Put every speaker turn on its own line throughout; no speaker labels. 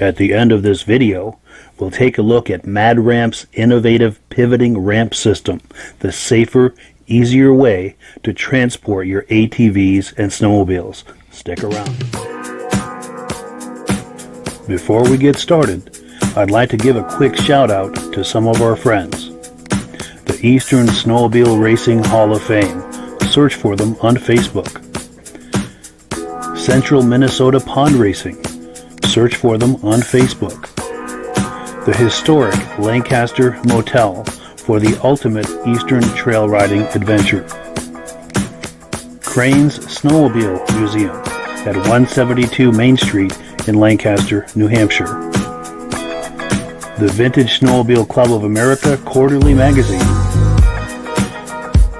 At the end of this video, we'll take a look at Mad Ramp's innovative pivoting ramp system, the safer, easier way to transport your ATVs and snowmobiles. Stick around. Before we get started, I'd like to give a quick shout out to some of our friends. The Eastern Snowmobile Racing Hall of Fame. Search for them on Facebook. Central Minnesota Pond Racing. Search for them on Facebook. The historic Lancaster Motel for the ultimate Eastern trail riding adventure. Crane's Snowmobile Museum at 172 Main Street in Lancaster, New Hampshire. The Vintage Snowmobile Club of America Quarterly Magazine.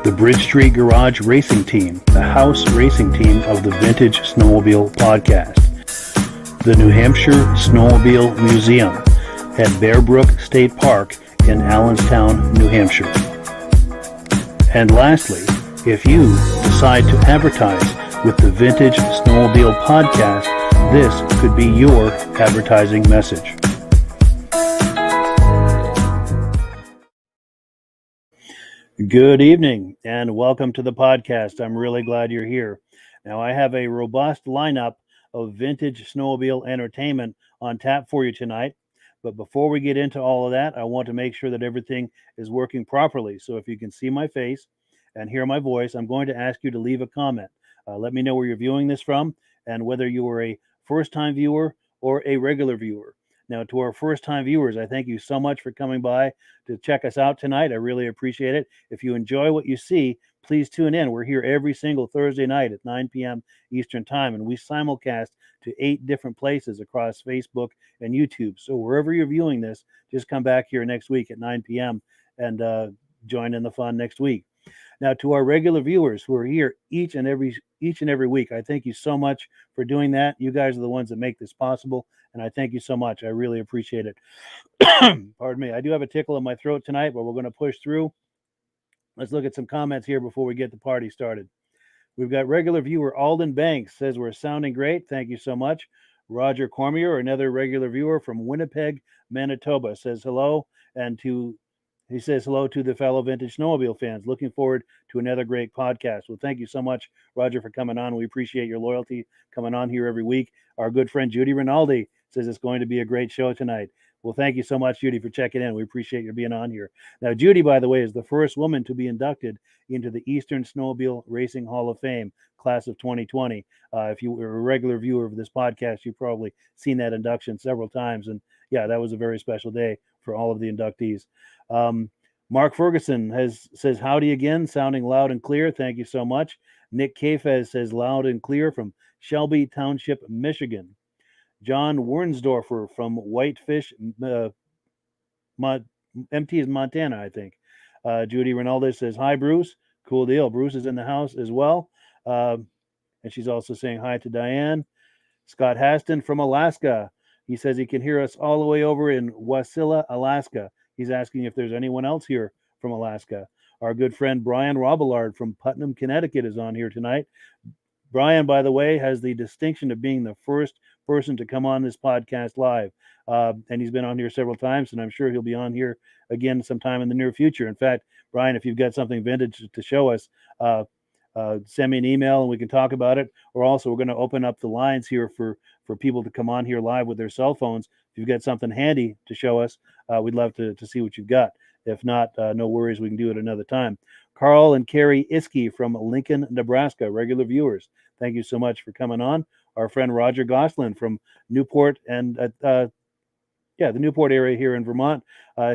The Bridge Street Garage Racing Team, the house racing team of the Vintage Snowmobile Podcast. The New Hampshire Snowmobile Museum at Bear Brook State Park in Allenstown, New Hampshire. And lastly, if you decide to advertise with the Vintage Snowmobile Podcast, this could be your advertising message. Good evening and welcome to the podcast. I'm really glad you're here. Now, I have a robust lineup of vintage snowmobile entertainment on tap for you tonight. But before we get into all of that, I want to make sure that everything is working properly. So if you can see my face and hear my voice, I'm going to ask you to leave a comment. Let me know where you're viewing this from and whether you are a first-time viewer or a regular viewer. Now, to our first-time viewers, I thank you so much for coming by to check us out tonight. I really appreciate it. If you enjoy what you see, please tune in. We're here every single Thursday night at 9 p.m. Eastern Time, and we simulcast to 8 different places across Facebook and YouTube. So wherever you're viewing this, just come back here next week at 9 p.m. and join in the fun next week. Now, to our regular viewers who are here each and every week, I thank you so much for doing that. You guys are the ones that make this possible, and I thank you so much. I really appreciate it. Pardon me. I do have a tickle in my throat tonight, but we're going to push through. Let's look at some comments here before we get the party started. We've got regular viewer Alden Banks says we're sounding great. Thank you so much. Roger Cormier, another regular viewer from Winnipeg, Manitoba, says hello, and he says hello to the fellow Vintage Snowmobile fans. Looking forward to another great podcast. Well, thank you so much, Roger, for coming on. We appreciate your loyalty coming on here every week. Our good friend Judy Rinaldi says it's going to be a great show tonight. Well, thank you so much, Judy, for checking in. We appreciate your being on here. Now, Judy, by the way, is the first woman to be inducted into the Eastern Snowmobile Racing Hall of Fame, class of 2020. If you were a regular viewer of this podcast, you've probably seen that induction several times. And yeah, that was a very special day for all of the inductees. Mark Ferguson says howdy again, sounding loud and clear. Thank you so much. Nick Kafez says loud and clear from Shelby Township, Michigan. John Wernsdorfer from Whitefish, MT is Montana, I think. Judy Ronaldo says, hi, Bruce. Cool deal. Bruce is in the house as well. And she's also saying hi to Diane. Scott Haston from Alaska. He says he can hear us all the way over in Wasilla, Alaska. He's asking if there's anyone else here from Alaska. Our good friend Brian Robillard from Putnam, Connecticut is on here tonight. Brian, by the way, has the distinction of being the first person to come on this podcast live. And he's been on here several times, and I'm sure he'll be on here again sometime in the near future. In fact, Brian, if you've got something vintage to show us, send me an email and we can talk about it. Or also, we're going to open up the lines here for people to come on here live with their cell phones. If you've got something handy to show us, we'd love to see what you've got. If not, no worries, we can do it another time. Carl and Carrie Iskey from Lincoln, Nebraska, regular viewers. Thank you so much for coming on. Our friend Roger Goslin from Newport and the Newport area here in Vermont.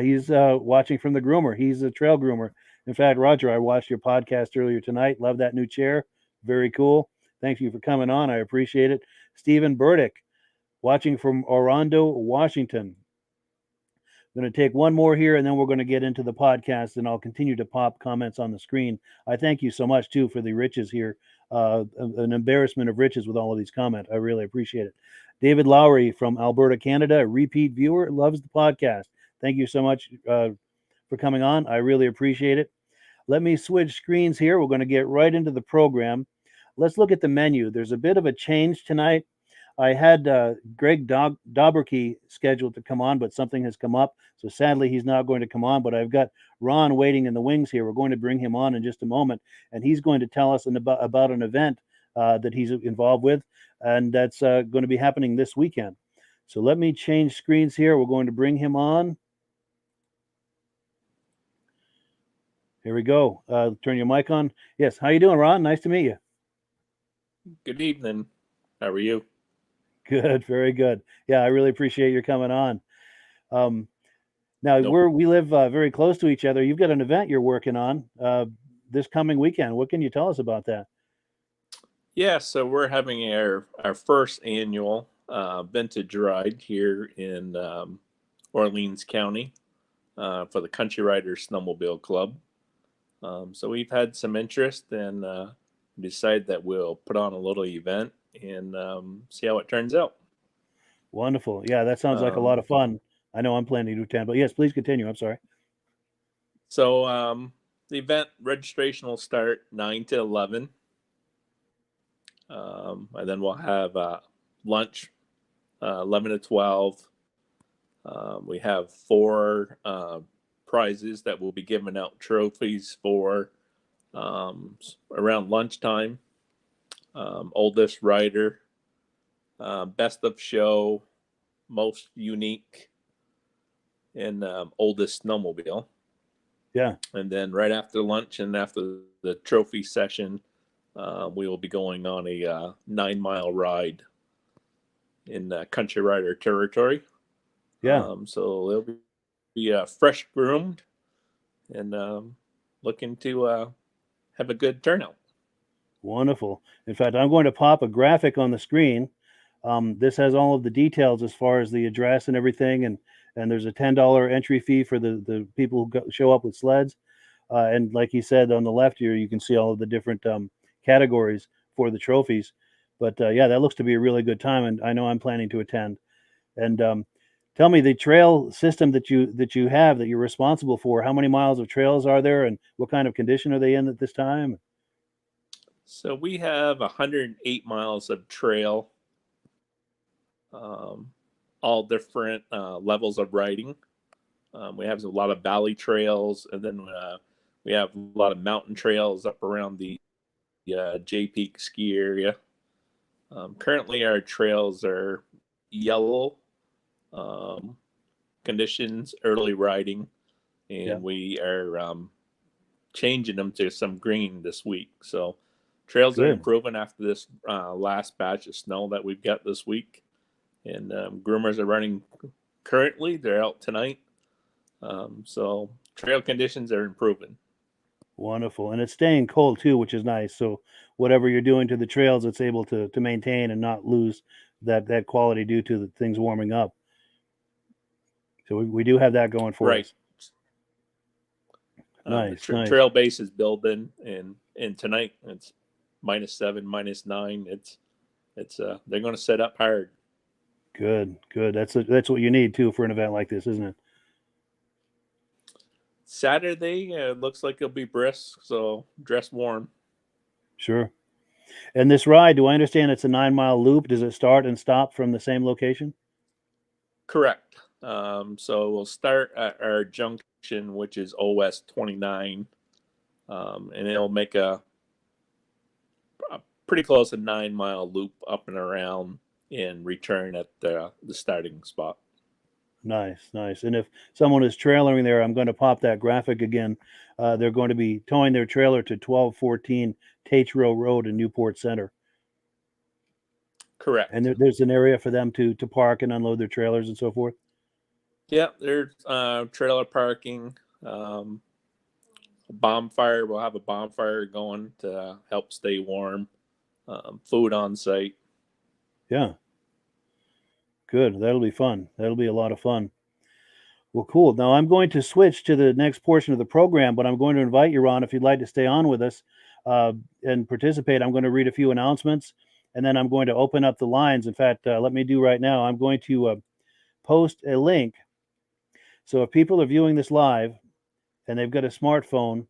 He's watching from the groomer. He's a trail groomer. In fact, Roger, I watched your podcast earlier tonight. Love that new chair. Very cool. Thank you for coming on. I appreciate it. Stephen Burdick, watching from Orondo, Washington. I'm going to take one more here, and then we're going to get into the podcast, and I'll continue to pop comments on the screen. I thank you so much, too, for the riches here. An embarrassment of riches with all of these comments. I really appreciate it. David Lowry from Alberta, Canada, a repeat viewer, loves the podcast. Thank you so much for coming on. I really appreciate it. Let me switch screens here. We're going to get right into the program. Let's look at the menu. There's a bit of a change tonight. I had Greg Dobrkey scheduled to come on, but something has come up. So sadly, he's not going to come on. But I've got Ron waiting in the wings here. We're going to bring him on in just a moment. And he's going to tell us about an event that he's involved with. And that's going to be happening this weekend. So let me change screens here. We're going to bring him on. Here we go. Turn your mic on. Yes. How you doing, Ron? Nice to meet you.
Good evening. How are you?
Good. Very good. Yeah, I really appreciate your coming on. Now, we live very close to each other. You've got an event you're working on this coming weekend. What can you tell us about that?
Yeah, so we're having our first annual vintage ride here in Orleans County for the Country Riders Snowmobile Club. So we've had some interest and decided that we'll put on a little event and see how it turns out.
Wonderful. Yeah, that sounds like a lot of fun. I know I'm planning to attend, but yes, please continue. I'm sorry.
So the event registration will start 9 to 11. And then we'll have lunch 11 to 12. We have 4 prizes that we'll be giving out trophies for around lunchtime. Oldest rider, best of show, most unique, and oldest snowmobile.
Yeah.
And then right after lunch and after the trophy session, we will be going on a 9-mile ride in Country Rider territory.
Yeah.
So they'll be fresh groomed and looking to have a good turnout.
Wonderful. In fact, I'm going to pop a graphic on the screen. This has all of the details as far as the address and everything. And there's a $10 entry fee for the people who show up with sleds. And like he said, on the left here, you can see all of the different categories for the trophies. But yeah, that looks to be a really good time. And I know I'm planning to attend. And tell me the trail system that you have that you're responsible for. How many miles of trails are there and what kind of condition are they in at this time?
So we have 108 miles of trail, all different levels of riding. We have a lot of valley trails, and then we have a lot of mountain trails up around the J Peak ski area. Currently, our trails are yellow conditions, early riding, and we are changing them to some green this week. So trails are improving after this last batch of snow that we've got this week. And groomers are running currently. They're out tonight. So trail conditions are improving.
Wonderful. And it's staying cold too, which is nice. So whatever you're doing to the trails, it's able to maintain and not lose that quality due to the things warming up. So we do have that going for
Right.
us. Nice, nice.
Trail base is building, and tonight it's -7, -9. It's they're going to set up hard.
Good, good. That's what you need too for an event like this, isn't it?
Saturday looks like it'll be brisk, so dress warm.
Sure. And this ride, do I understand it's a 9-mile loop? Does it start and stop from the same location?
Correct. So we'll start at our junction, which is OS 29, and it'll make a pretty close to 9-mile loop up and around and return at the starting spot.
Nice, nice. And if someone is trailering there, I'm going to pop that graphic again. They're going to be towing their trailer to 1214 Tatro Road in Newport Center.
Correct.
And there's an area for them to park and unload their trailers and so forth.
Yeah, there's trailer parking. Bonfire. We'll have a bonfire going to help stay warm. Food on site.
Yeah. Good. That'll be fun. That'll be a lot of fun. Well, cool. Now I'm going to switch to the next portion of the program, but I'm going to invite you, Ron, if you'd like to stay on with us and participate. I'm going to read a few announcements, and then I'm going to open up the lines. In fact, let me do right now. I'm going to post a link. So if people are viewing this live and they've got a smartphone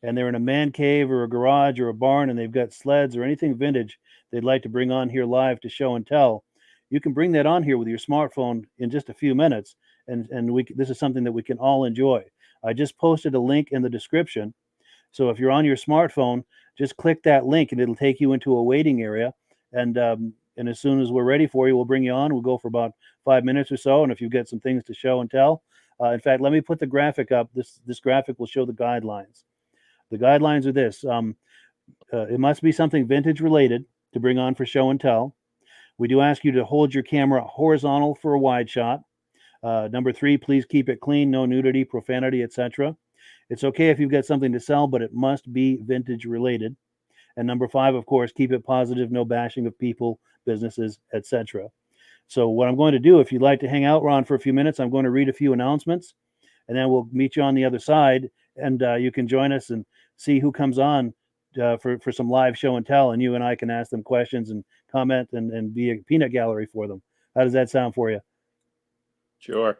and they're in a man cave or a garage or a barn and they've got sleds or anything vintage they'd like to bring on here live to show and tell, you can bring that on here with your smartphone in just a few minutes, and this is something that we can all enjoy. I just posted a link in the description, so if you're on your smartphone, just click that link and it'll take you into a waiting area, and as soon as we're ready for you, we'll bring you on. We'll go for about 5 minutes or so, and if you've got some things to show and tell, in fact, let me put the graphic up. This graphic will show the guidelines. The guidelines are this: it must be something vintage related to bring on for show and tell. We do ask you to hold your camera horizontal for a wide shot. Number 3, please keep it clean, no nudity, profanity, etc. It's okay if you've got something to sell, but it must be vintage related. And number 5, of course, keep it positive, no bashing of people, businesses, etc. So what I'm going to do, if you'd like to hang out, Ron, for a few minutes, I'm going to read a few announcements, and then we'll meet you on the other side, and you can join us and see who comes on for some live show and tell, and you and I can ask them questions and comment and be a peanut gallery for them. How does that sound for you?
Sure.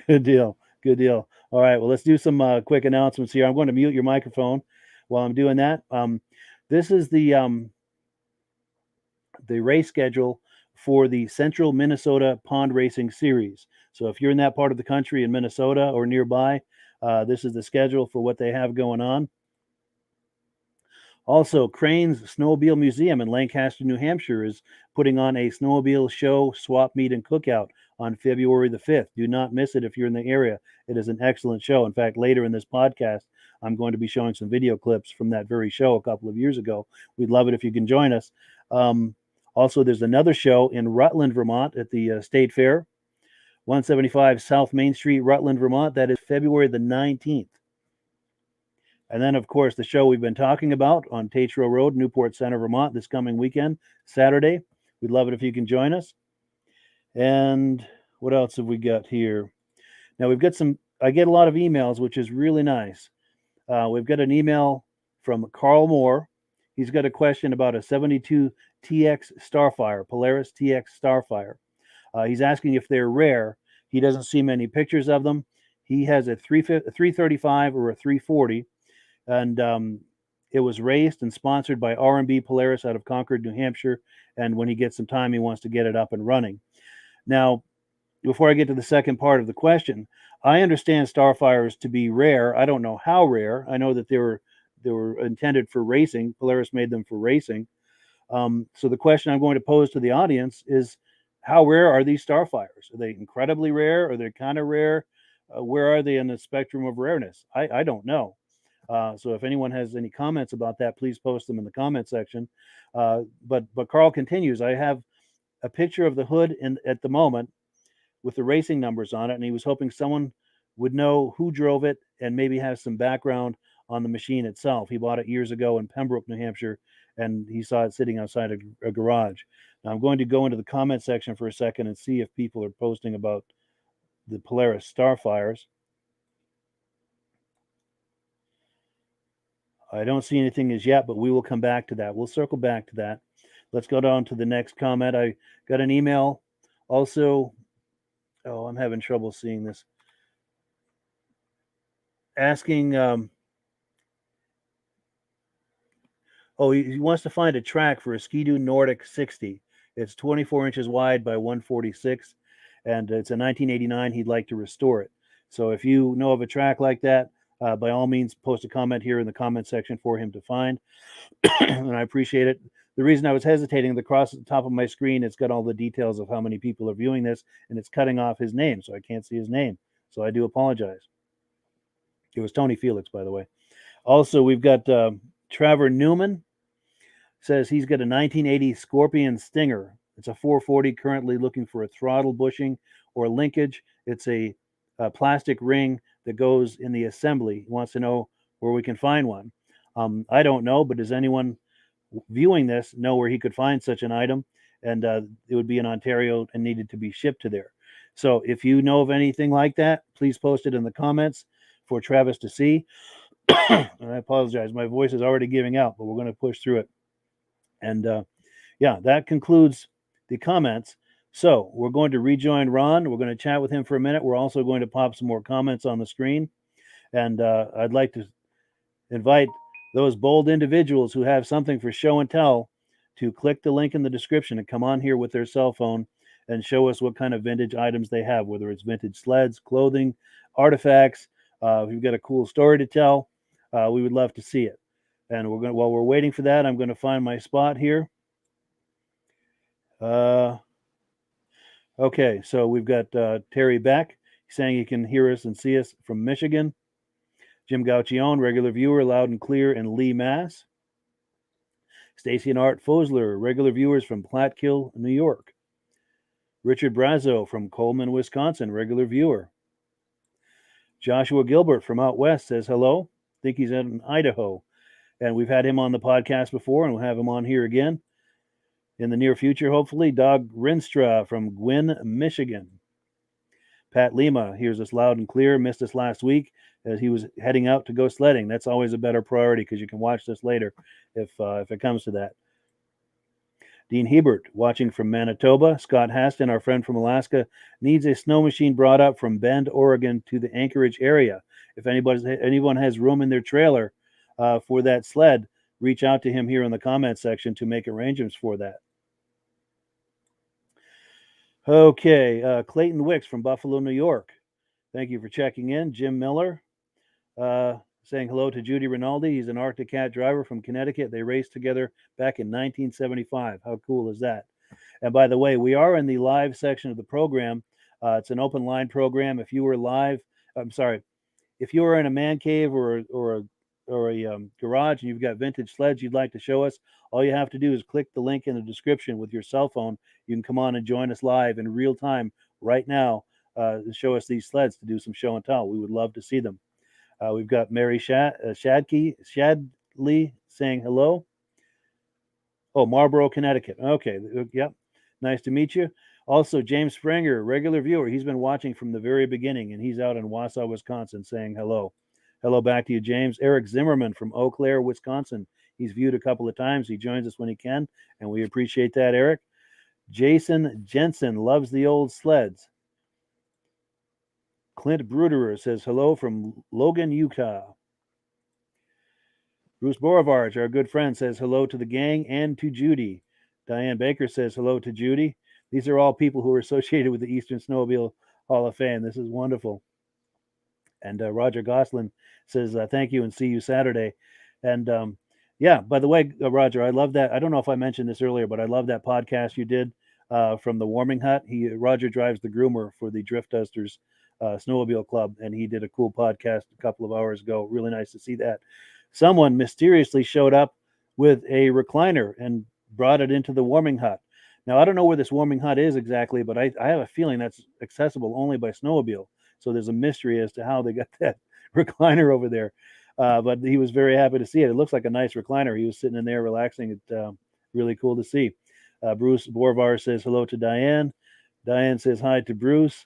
Good deal. Good deal. All right. Well, let's do some quick announcements here. I'm going to mute your microphone while I'm doing that. This is the race schedule for the Central Minnesota Pond Racing Series. So if you're in that part of the country in Minnesota or nearby, this is the schedule for what they have going on. Also, Crane's Snowmobile Museum in Lancaster, New Hampshire is putting on a snowmobile show, swap meet, and cookout on February the 5th. Do not miss it if you're in the area. It is an excellent show. In fact, later in this podcast, I'm going to be showing some video clips from that very show a couple of years ago. We'd love it if you can join us. Also, there's another show in Rutland, Vermont at the State Fair, 175 South Main Street, Rutland, Vermont. That is February the 19th. And then, of course, the show we've been talking about on Tatro Road, Newport Center, Vermont, this coming weekend, Saturday. We'd love it if you can join us. And what else have we got here? Now, we've got I get a lot of emails, which is really nice. We've got an email from Carl Moore. He's got a question about a 72 TX Starfire, Polaris TX Starfire. He's asking if they're rare. He doesn't see many pictures of them. He has a 335 or a 340. And it was raced and sponsored by R&B Polaris out of Concord, New Hampshire. And when he gets some time, he wants to get it up and running. Now, before I get to the second part of the question, I understand Starfires to be rare. I don't know how rare. I know that they were intended for racing. Polaris made them for racing. So the question I'm going to pose to the audience is, how rare are these Starfires? Are they incredibly rare? Are they kind of rare? Where are they in the spectrum of rareness? I don't know. So if anyone has any comments about that, please post them in the comment section. But Carl continues, I have a picture of the hood at the moment with the racing numbers on it, and he was hoping someone would know who drove it and maybe have some background on the machine itself. He bought it years ago in Pembroke, New Hampshire, and he saw it sitting outside a garage. Now I'm going to go into the comment section for a second and see if people are posting about the Polaris Starfires. I don't see anything as yet, but we will come back to that. We'll circle back to that. Let's go down to the next comment. I got an email also. Oh, I'm having trouble seeing this. Asking, he wants to find a track for a Ski-Doo Nordic 60. It's 24 inches wide by 146, and it's a 1989. He'd like to restore it. So if you know of a track like that, by all means, post a comment here in the comment section for him to find, and I appreciate it. The reason I was hesitating, across the top of my screen, it's got all the details of how many people are viewing this, and it's cutting off his name, so I can't see his name. So I do apologize. It was Tony Felix, by the way. Also, we've got Trevor Newman. Says he's got a 1980 Scorpion Stinger. It's a 440, currently looking for a throttle bushing or linkage. It's a plastic ring that goes in the assembly. He wants to know where we can find one. I don't know, but does anyone viewing this know where he could find such an item? And it would be in Ontario and needed to be shipped to there. So if you know of anything like that, please post it in the comments for Travis to see. And I apologize. My voice is already giving out, but we're going to push through it. And that concludes the comments. So we're going to rejoin Ron. We're going to chat with him for a minute. We're also going to pop some more comments on the screen. And I'd like to invite those bold individuals who have something for show and tell to click the link in the description and come on here with their cell phone and show us what kind of vintage items they have, whether it's vintage sleds, clothing, artifacts. If you've got a cool story to tell, we would love to see it. And while we're waiting for that, I'm going to find my spot here. Okay, so we've got Terry Beck saying he can hear us and see us from Michigan. Jim Gauchion, regular viewer, loud and clear in Lee, Mass. Stacy and Art Fosler, regular viewers from Platkill, New York. Richard Brazo from Coleman, Wisconsin, regular viewer. Joshua Gilbert from out west says hello. Think he's in Idaho. And we've had him on the podcast before, and we'll have him on here again in the near future, hopefully. Doug Rinstra from Gwynn, Michigan. Pat Lima hears us loud and clear. Missed us last week as he was heading out to go sledding. That's always a better priority because you can watch this later if it comes to that. Dean Hebert watching from Manitoba. Scott Haston, our friend from Alaska, needs a snow machine brought up from Bend, Oregon to the Anchorage area. If anyone has room in their trailer for that sled, reach out to him here in the comment section to make arrangements for that. Okay, Clayton Wicks from Buffalo, New York. Thank you for checking in. Jim Miller saying hello to Judy Rinaldi. He's an Arctic Cat driver from Connecticut. They raced together back in 1975. How cool is that? And by the way, we are in the live section of the program. It's an open line program. If you were live, if you were in a man cave or a garage and you've got vintage sleds you'd like to show us, all you have to do is click the link in the description with your cell phone. You can come on and join us live in real time right now and show us these sleds to do some show and tell. We would love to see them. We've got Mary Shadley saying hello. Oh, Marlboro, Connecticut. Okay, yep. Nice to meet you. Also, James Springer, regular viewer. He's been watching from the very beginning, and he's out in Wausau, Wisconsin, saying hello. Hello back to you, James. Eric Zimmerman from Eau Claire, Wisconsin. He's viewed a couple of times. He joins us when he can, and we appreciate that, Eric. Jason Jensen loves the old sleds. Clint Bruderer says hello from Logan, Utah. Bruce Borovarch, our good friend, says hello to the gang and to Judy. Diane Baker says hello to Judy. These are all people who are associated with the Eastern Snowmobile Hall of Fame. This is wonderful. And Roger Goslin says thank you and see you Saturday. And by the way, Roger, I love that. I don't know if I mentioned this earlier, but I love that podcast you did from the Warming Hut. Roger drives the groomer for the Drift Dusters Snowmobile Club, and he did a cool podcast a couple of hours ago. Really nice to see that. Someone mysteriously showed up with a recliner and brought it into the Warming Hut. Now, I don't know where this Warming Hut is exactly, but I have a feeling that's accessible only by snowmobile. So there's a mystery as to how they got that recliner over there. But he was very happy to see it. It looks like a nice recliner. He was sitting in there relaxing. It really cool to see. Bruce Borvar says hello to Diane. Diane says hi to Bruce.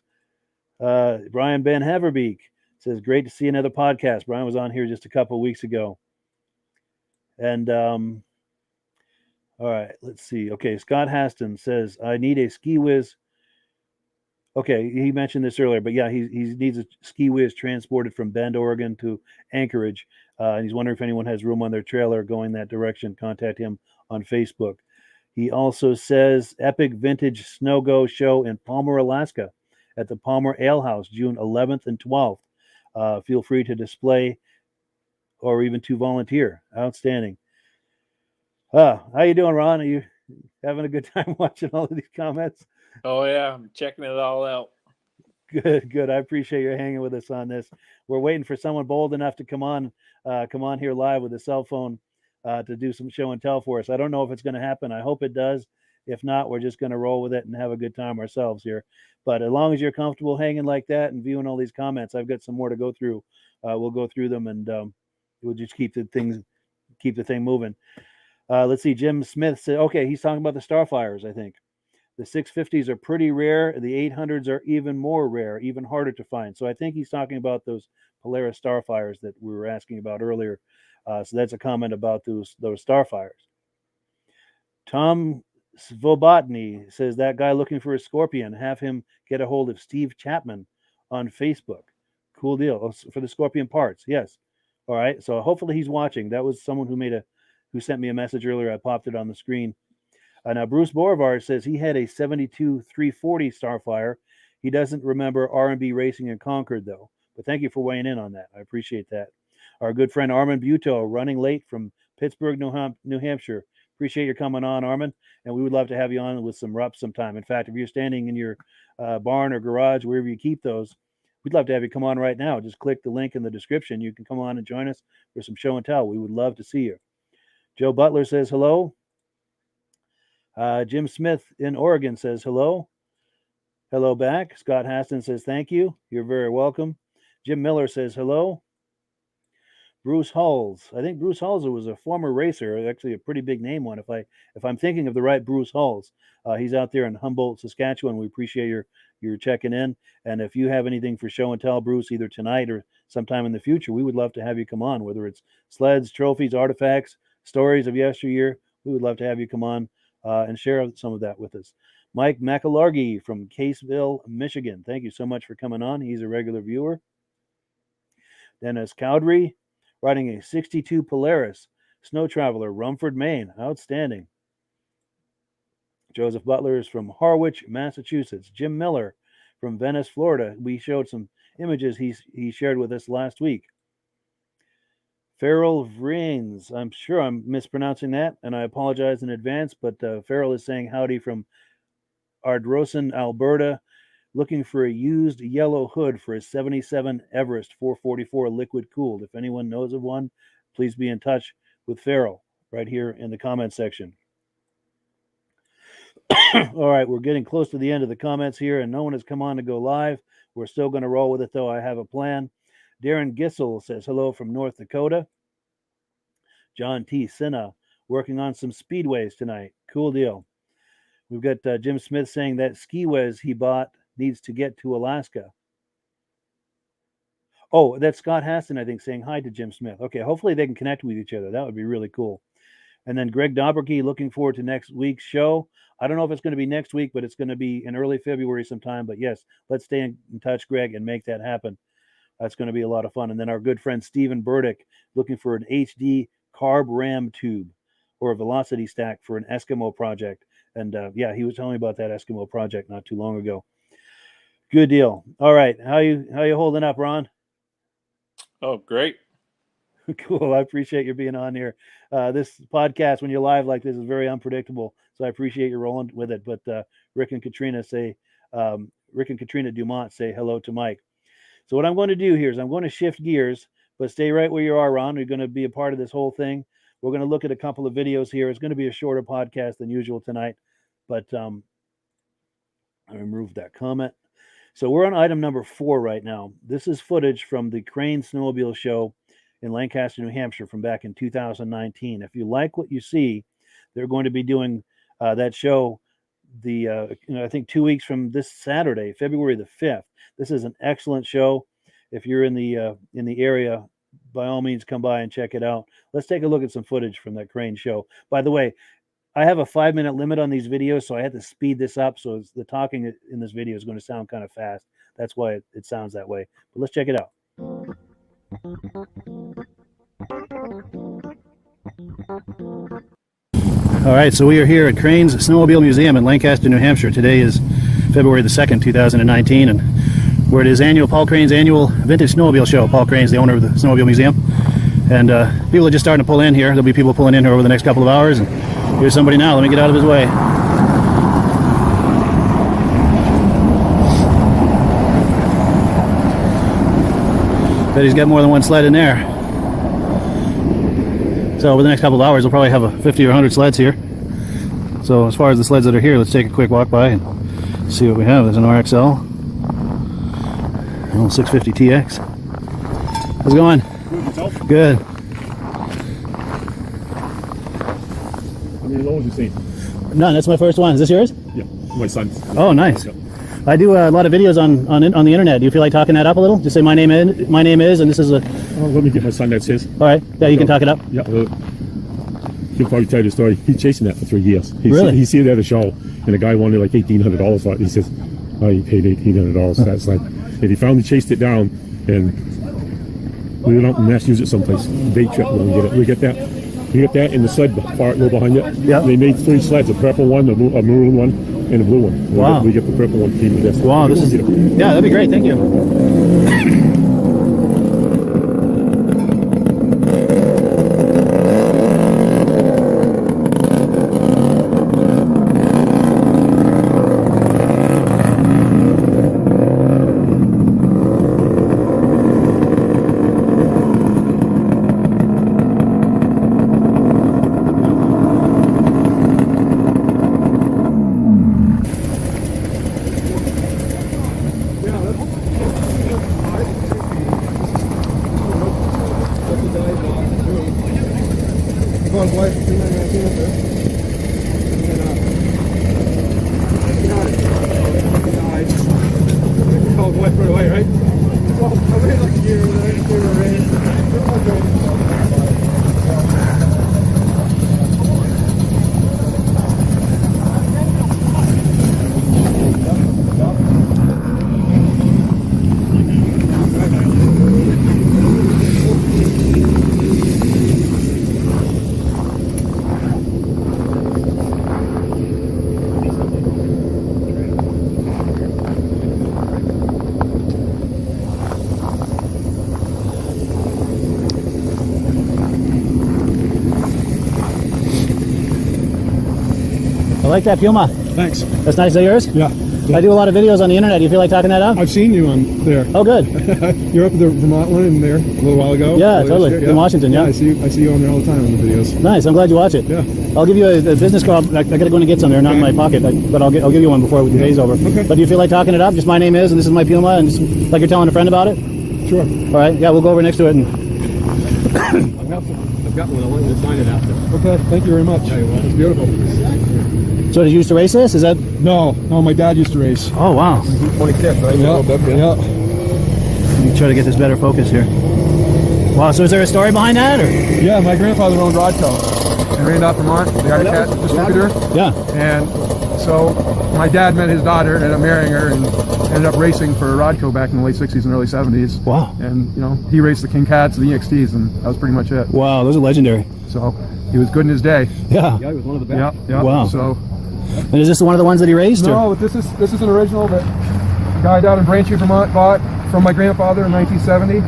Brian Ben Haverbeek says great to see another podcast. Brian was on here just a couple of weeks ago. And all right, let's see. Okay, Scott Haston says I need a Ski Whiz. Okay, he mentioned this earlier, but yeah, he needs a Ski Whiz transported from Bend, Oregon to Anchorage. And he's wondering if anyone has room on their trailer going that direction. Contact him on Facebook. He also says Epic Vintage Snow Go show in Palmer, Alaska at the Palmer Ale House, June 11th and 12th. Feel free to display or even to volunteer. Outstanding. How you doing, Ron? Are you having a good time watching all of these comments?
Oh yeah, I'm checking it all out.
Good. I appreciate you hanging with us on this. We're waiting for someone bold enough to come on here live with a cell phone to do some show and tell for us. I don't know if it's going to happen. I hope it does. If not, we're just going to roll with it and have a good time ourselves here. But as long as you're comfortable hanging like that and viewing all these comments, I've got some more to go through. We'll go through them and we'll just keep the thing moving. Let's see. Jim Smith said, okay, he's talking about the Starfires, I think. The 650s are pretty rare. The 800s are even more rare, even harder to find. So I think he's talking about those Polaris Starfires that we were asking about earlier. So that's a comment about those Starfires. Tom Svobodny says that guy looking for a Scorpion, have him get a hold of Steve Chapman on Facebook. Cool deal. For the Scorpion parts. Yes. All right. So hopefully he's watching. That was someone who sent me a message earlier. I popped it on the screen. Now, Bruce Borovar says he had a 72 340 Starfire. He doesn't remember R&B racing in Concord, though. But thank you for weighing in on that. I appreciate that. Our good friend Armin Buto, running late from Pittsburgh, New Hampshire. Appreciate your coming on, Armin. And we would love to have you on with some rups sometime. In fact, if you're standing in your barn or garage, wherever you keep those, we'd love to have you come on right now. Just click the link in the description. You can come on and join us for some show and tell. We would love to see you. Joe Butler says hello. Jim Smith in Oregon says hello. Hello back. Scott Haston says thank you. You're very welcome. Jim Miller says hello. Bruce Hulls. I think Bruce Hulls was a former racer, actually a pretty big name one. If I'm thinking of the right Bruce Hulls, he's out there in Humboldt, Saskatchewan. We appreciate your checking in. And if you have anything for show and tell, Bruce, either tonight or sometime in the future, we would love to have you come on. Whether it's sleds, trophies, artifacts, stories of yesteryear, we would love to have you come on and share some of that with us. Mike McAlargy from Caseville, Michigan. Thank you so much for coming on. He's a regular viewer. Dennis Cowdery, riding a 62 Polaris Snow Traveler, Rumford, Maine. Outstanding. Joseph Butler is from Harwich, Massachusetts. Jim Miller from Venice, Florida. We showed some images he shared with us last week. Farrell Vrains. I'm sure I'm mispronouncing that, and I apologize in advance, but Farrell is saying howdy from Ardrossan, Alberta, looking for a used yellow hood for a 77 Everest 444 liquid cooled. If anyone knows of one, please be in touch with Farrell right here in the comment section. All right, we're getting close to the end of the comments here, and no one has come on to go live. We're still going to roll with it, though. I have a plan. Darren Gissel says hello from North Dakota. John T. Sinna working on some speedways tonight. Cool deal. We've got Jim Smith saying that ski whiz he bought needs to get to Alaska. Oh, that's Scott Haston, I think, saying hi to Jim Smith. Okay, hopefully they can connect with each other. That would be really cool. And then Greg Dobberkey looking forward to next week's show. I don't know if it's going to be next week, but it's going to be in early February sometime. But yes, let's stay in touch, Greg, and make that happen. That's going to be a lot of fun. And then our good friend Stephen Burdick looking for an HD carb ram tube or a velocity stack for an Eskimo project. And yeah, he was telling me about that Eskimo project not too long ago. Good deal. All right, how you holding up, Ron?
Oh, great.
Cool. I appreciate you being on here. This podcast, when you're live like this, is very unpredictable. So I appreciate you rolling with it. But Rick and Katrina Dumont say hello to Mike. So what I'm going to do here is I'm going to shift gears, but stay right where you are, Ron. You're going to be a part of this whole thing. We're going to look at a couple of videos here. It's going to be a shorter podcast than usual tonight, but I removed that comment. So we're on item number 4 right now. This is footage from the Crane Snowmobile show in Lancaster, New Hampshire from back in 2019. If you like what you see, they're going to be doing that show I think 2 weeks from this Saturday, February the 5th. This is an excellent show. If you're in the area, by all means, come by and check it out. Let's take a look at some footage from that crane show. By the way, I have a 5-minute limit on these videos, so I had to speed this up. So the talking in this video is going to sound kind of fast. That's why it sounds that way. But let's check it out. All right, so we are here at Crane's Snowmobile Museum in Lancaster, New Hampshire. Today is February the 2nd, 2019, and we're at his Paul Crane's annual Vintage Snowmobile show. Paul Crane's the owner of the Snowmobile Museum. And people are just starting to pull in here. There'll be people pulling in here over the next couple of hours. And here's somebody now. Let me get out of his way. Bet he's got more than one sled in there. So over the next couple of hours, we'll probably have 50 or 100 sleds here. So as far as the sleds that are here, let's take a quick walk by and see what we have. There's an RXL, an old 650 TX. How's it going?
Good, yourself?
Good.
How many loads you seen?
None. That's my first one. Is this yours?
Yeah, my son's.
Oh, nice.
Yeah.
I do a lot of videos on the internet. Do you feel like talking that up a little? Just say my name is, and this is a.
Oh, let me get my son. That's his.
All right. Yeah, you can talk it up.
Yeah. He'll probably tell you the story. He's chasing that for 3 years.
Really?
He seen it at a show, and the guy wanted like $1,800 for it. He says, "Oh, he paid $1,800 for that sled." And he finally chased it down, and we went out in Massachusetts someplace. Day trip. We get that. We get that in the sled far low behind it.
Yeah.
They made 3 sleds: a purple one, a maroon one, and a blue one.
Wow.
We get the purple one. Keep this.
Wow, this is. Yeah, that'd be great. Thank you. I like that Puma.
Thanks.
That's nice. Is that yours?
Yeah.
I do a lot of videos on the internet. Do you feel like talking that up?
I've seen you on there.
Oh, good.
You're up at the Vermont one in there a little while ago.
Yeah, totally. In Washington, yeah.
I see you on there all the time on the videos.
Nice. I'm glad you watch it.
Yeah.
I'll give you a business card. I got to go and get some. They're not in my pocket, but I'll give you one before the day's over.
Okay.
But do you feel like talking it up? Just my name is, and this is my Puma, and just like you're telling a friend about it?
Sure.
All right. Yeah, we'll go over next to it. And
I've got one. I want you to sign it after. Okay. Thank you very much. Yeah, well, it's beautiful.
So did you used to race this? Is that?
No, my dad used to race.
Oh, wow.
25th, right? Yeah.
Let me try to get this better focus here. Wow. So is there a story behind that, or?
Yeah, my grandfather owned Rodco in Randolph, Vermont, the Arctic distributor.
Yeah.
And so my dad met his daughter, ended up marrying her, and ended up racing for Rodco back in the late 60s and early 70s.
Wow.
And, he raced the King Cats and the EXTs, and that was pretty much it.
Wow, those are legendary.
So he was good in his day.
Yeah.
Yeah, he was one of the best. Yeah.
Wow.
So.
And is this one of the ones that he raced?
No, but this is an original that a guy down in Braintree, Vermont bought from my grandfather in 1970.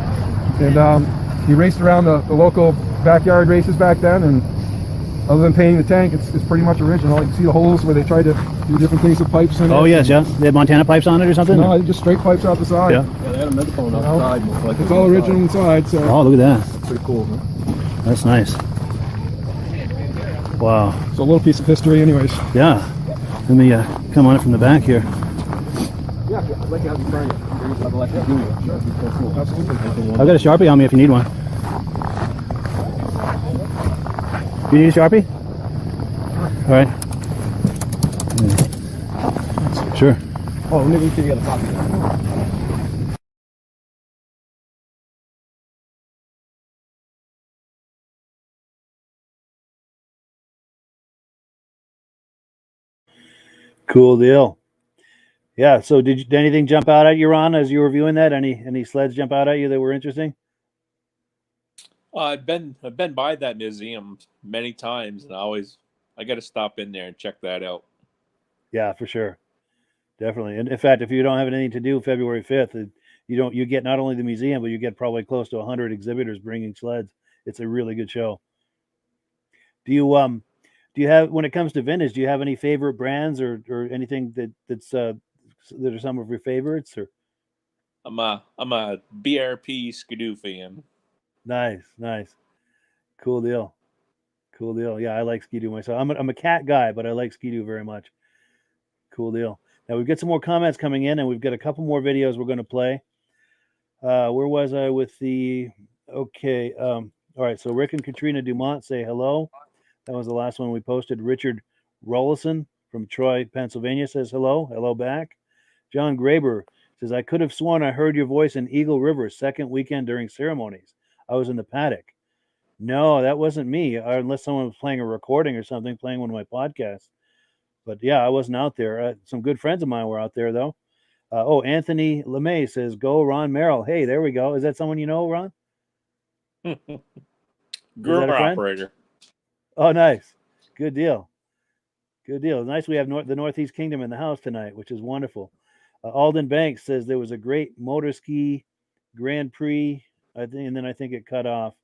And he raced around the local backyard races back then, and other than painting the tank, it's pretty much original. You can see the holes where they tried to do different things with pipes in it.
Oh, yes, yeah. They had Montana pipes on it or something?
No, just straight pipes out the side.
Yeah.
They had a megaphone outside. Like
It's all original inside, so.
Oh, look at that.
pretty cool, man.
That's nice. Wow.
It's a little piece of history anyways.
Yeah. Let me come on it from the back here.
Yeah, I'd like to have you try it. I'd like to do it. That'd be so cool.
Absolutely.
I've got a Sharpie on me if you need one. You need a Sharpie? All right. Sure.
Oh, let me see if you got a copy there.
Cool deal. Yeah. So did anything jump out at you, Ron, as you were viewing that? Any sleds jump out at you that were interesting?
I've been by that museum many times, and I got to stop in there and check that out.
Yeah, for sure. Definitely. And in fact, if you don't have anything to do February 5th, you get not only the museum, but you get probably close to 100 exhibitors bringing sleds. It's a really good show. Do you have, when it comes to vintage, do you have any favorite brands or anything that are some of your favorites? Or
I'm a BRP Skidoo fan.
Nice. Cool deal. Yeah, I like Ski-Doo myself. I'm a cat guy, but I like Ski-Doo very much. Cool deal. Now we've got some more comments coming in, and we've got a couple more videos we're going to play. Where was I with the? Okay. All right. So Rick and Katrina Dumont say hello. That was the last one we posted. Richard Rollison from Troy, Pennsylvania says hello. Hello back. John Graber says, I could have sworn I heard your voice in Eagle River second weekend during ceremonies. I was in the paddock. No, that wasn't me, unless someone was playing a recording or something, playing one of my podcasts. But yeah, I wasn't out there. Some good friends of mine were out there, though. Anthony LeMay says, go Ron Merrill. Hey, there we go. Is that someone you know, Ron?
Groomer operator.
Oh, nice. Good deal. Nice we have the Northeast Kingdom in the house tonight, which is wonderful. Alden Banks says there was a great motor ski Grand Prix, I think, and then I think it cut off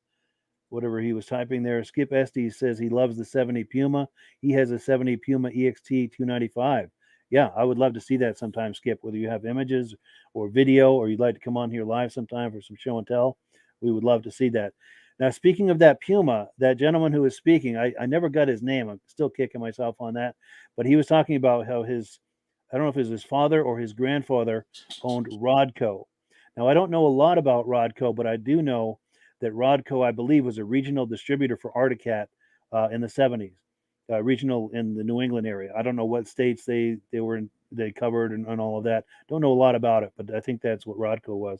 whatever he was typing there. Skip Estes says he loves the 70 Puma. He has a 70 Puma EXT 295. Yeah, I would love to see that sometime, Skip, whether you have images or video or you'd like to come on here live sometime for some show and tell. We would love to see that. Now, speaking of that Puma, that gentleman who was speaking, I never got his name. I'm still kicking myself on that. But he was talking about how I don't know if it was his father or his grandfather owned Rodco. Now, I don't know a lot about Rodco, but I do know that Rodco, I believe, was a regional distributor for Arctic Cat in the 70s, regional in the New England area. I don't know what states they covered and all of that. Don't know a lot about it, but I think that's what Rodco was.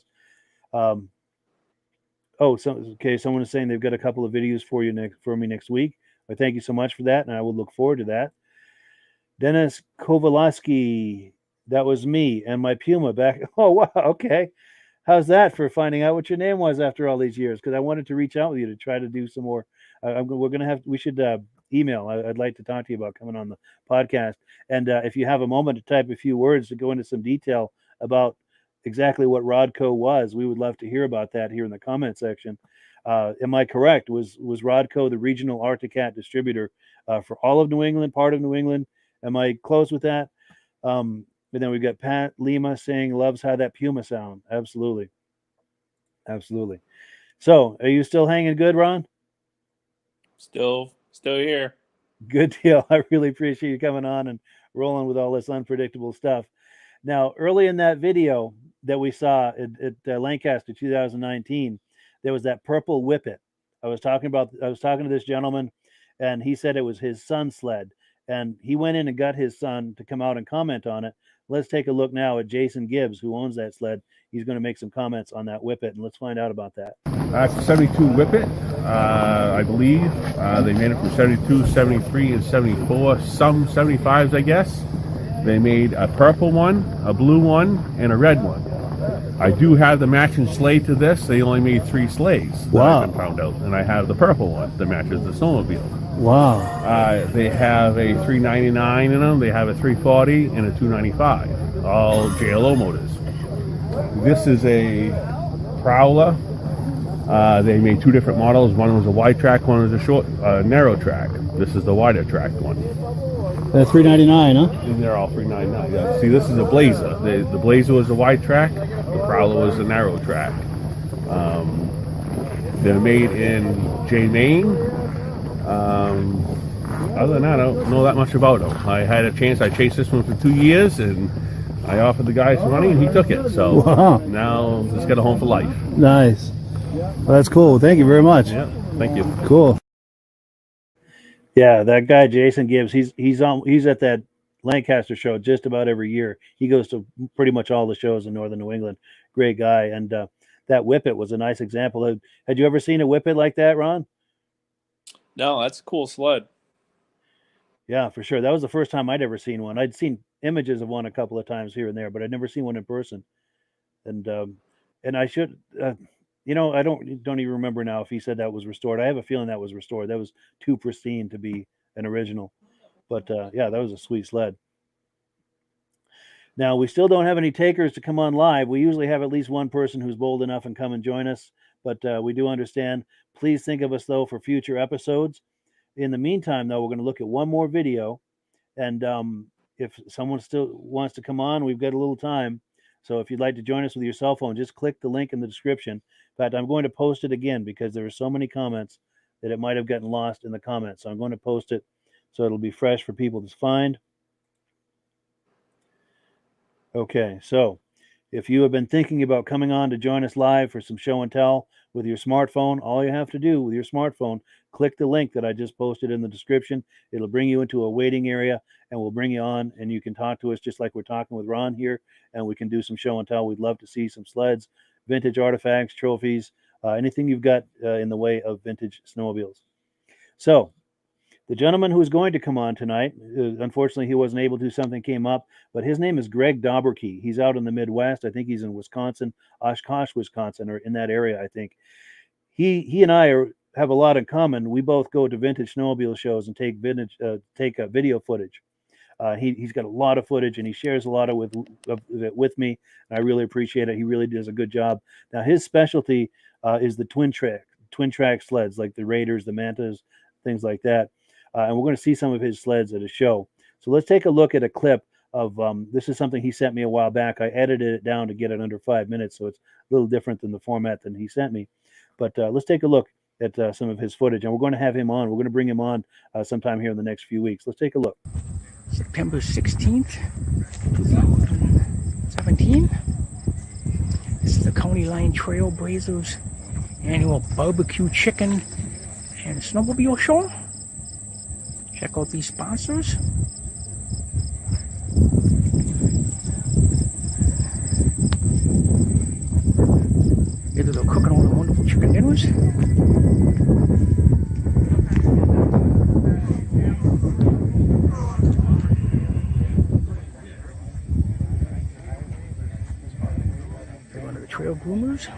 Someone is saying they've got a couple of videos for me next week. But thank you so much for that, and I will look forward to that. Dennis Kowalski, that was me and my Puma back. Oh, wow, okay. How's that for finding out what your name was after all these years? Because I wanted to reach out with you to try to do some more. We should email. I'd like to talk to you about coming on the podcast. And if you have a moment to type a few words to go into some detail about exactly what Rodco was, we would love to hear about that here in the comment section. Am I correct? Was Rodco the regional Arctic Cat distributor for all of New England, part of New England? Am I close with that? And then we've got Pat Lima saying loves how that Puma sound. Absolutely. So, are you still hanging good, Ron?
Still here.
Good deal. I really appreciate you coming on and rolling with all this unpredictable stuff. Now, early in that video that we saw at Lancaster 2019, there was that purple Whippet. I was talking to this gentleman, and he said it was his son's sled. And he went in and got his son to come out and comment on it. Let's take a look now at Jason Gibbs, who owns that sled. He's going to make some comments on that Whippet, and let's find out about that.
That's a 72 Whippet, I believe. They made it from 72, 73, and 74. Some 75s, I guess. They made a purple one, a blue one, and a red one. I do have the matching sleigh to this. They only made 3 sleighs.
Wow.
I've found out. And I have the purple one that matches the snowmobile.
Wow.
They have a 399 in them. They have a 340 and a 295. All JLO motors. This is a Prowler. They made 2 different models. One was a wide track, one was a narrow track. This is the wider track one.
That's $399, huh?
And they're all $399. Yeah. See, this is a Blazer. The Blazer was a wide track. The Prowler was a narrow track. They're made in J-Maine. Other than that, I don't know that much about them. I had a chance. I chased this one for 2 years, and I offered the guy some money, and he took it. So now it's got a home for life.
Nice. Well, that's cool. Thank you very much.
Yeah, thank you.
Cool. Yeah, that guy Jason Gibbs, he's at that Lancaster show just about every year. He goes to pretty much all the shows in northern New England. Great guy, and that Whippet was a nice example. Had you ever seen a Whippet like that, Ron?
No, that's a cool sled.
Yeah, for sure. That was the first time I'd ever seen one. I'd seen images of one a couple of times here and there, but I'd never seen one in person. And I should, I don't even remember now if he said that was restored. I have a feeling that was restored. That was too pristine to be an original. But yeah, that was a sweet sled. Now, we still don't have any takers to come on live. We usually have at least one person who's bold enough and come and join us, but we do understand. Please think of us, though, for future episodes. In the meantime, though, we're going to look at one more video. And if someone still wants to come on, we've got a little time. So if you'd like to join us with your cell phone, just click the link in the description. In fact, I'm going to post it again because there are so many comments that it might have gotten lost in the comments. So I'm going to post it so it'll be fresh for people to find. Okay, so if you have been thinking about coming on to join us live for some show and tell with your smartphone, all you have to do with your smartphone, click the link that I just posted in the description. It'll bring you into a waiting area and we'll bring you on and you can talk to us just like we're talking with Ron here, and we can do some show and tell. We'd love to see some sleds, vintage artifacts, trophies, anything you've got in the way of vintage snowmobiles. So the gentleman who's going to come on tonight, unfortunately, he wasn't able to. Something came up, but his name is Greg Dauberkey. He's out in the Midwest. I think he's in Wisconsin, Oshkosh, Wisconsin, or in that area, I think. He and I have a lot in common. We both go to vintage snowmobile shows and take video footage. He's got a lot of footage, and he shares a lot of it with me, and I really appreciate it. He really does a good job. Now, his specialty is the twin track sleds, like the Raiders, the Mantas, things like that. And we're going to see some of his sleds at a show. So let's take a look at a clip of this is something he sent me a while back. I edited it down to get it under 5 minutes, so it's a little different than the format that he sent me. But let's take a look at some of his footage, and we're going to have him on. We're going to bring him on sometime here in the next few weeks. Let's take a look.
September 16th, 2017. This is the County Line Trailblazers annual barbecue chicken and snowmobile show. Check out these sponsors. Either they're cooking all the wonderful chicken dinners. They're one of the trail groomers.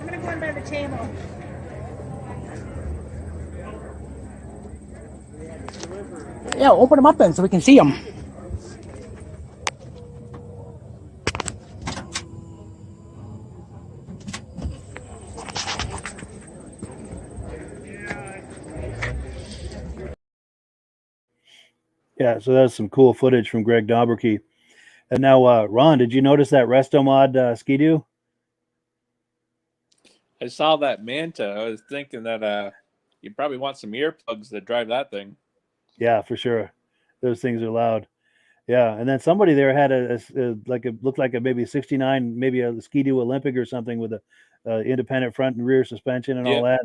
I'm gonna go under the table. Yeah, open them up then so we can see them.
Yeah, so that's some cool footage from Greg Dobberkey. And now, Ron, did you notice that Restomod Ski-Doo?
I saw that Manta. I was thinking that you probably want some earplugs to drive that thing.
Yeah, for sure. Those things are loud. Yeah, and then somebody there had looked like a maybe 69, maybe a Ski-Doo Olympic or something with a independent front and rear suspension and all that.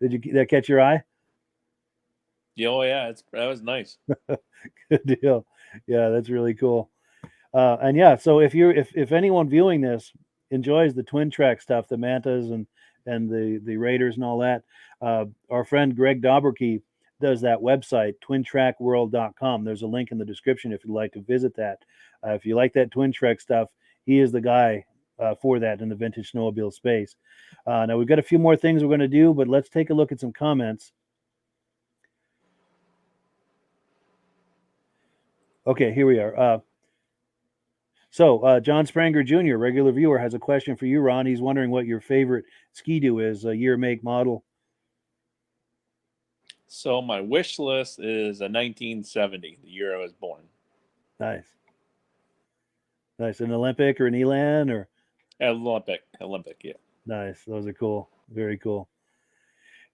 Did that catch your eye?
Yeah, oh yeah, that was nice.
Good deal. Yeah, that's really cool. And yeah, so if anyone viewing this enjoys the twin track stuff, the Mantas and the Raiders and all that, our friend Greg Dobberkey does that website, twintrackworld.com. There's a link in the description if you'd like to visit that. If you like that twin track stuff, he is the guy for that in the vintage snowmobile space. Now we've got a few more things we're going to do, but let's take a look at some comments. Okay, here we are. So John Spranger Jr., regular viewer, has a question for you, Ron. He's wondering what your favorite Ski-Doo is, year, make, model.
So my wish list is a 1970, the year I was born.
Nice. An Olympic or an Elan or?
Olympic, yeah.
Nice. Those are cool. Very cool.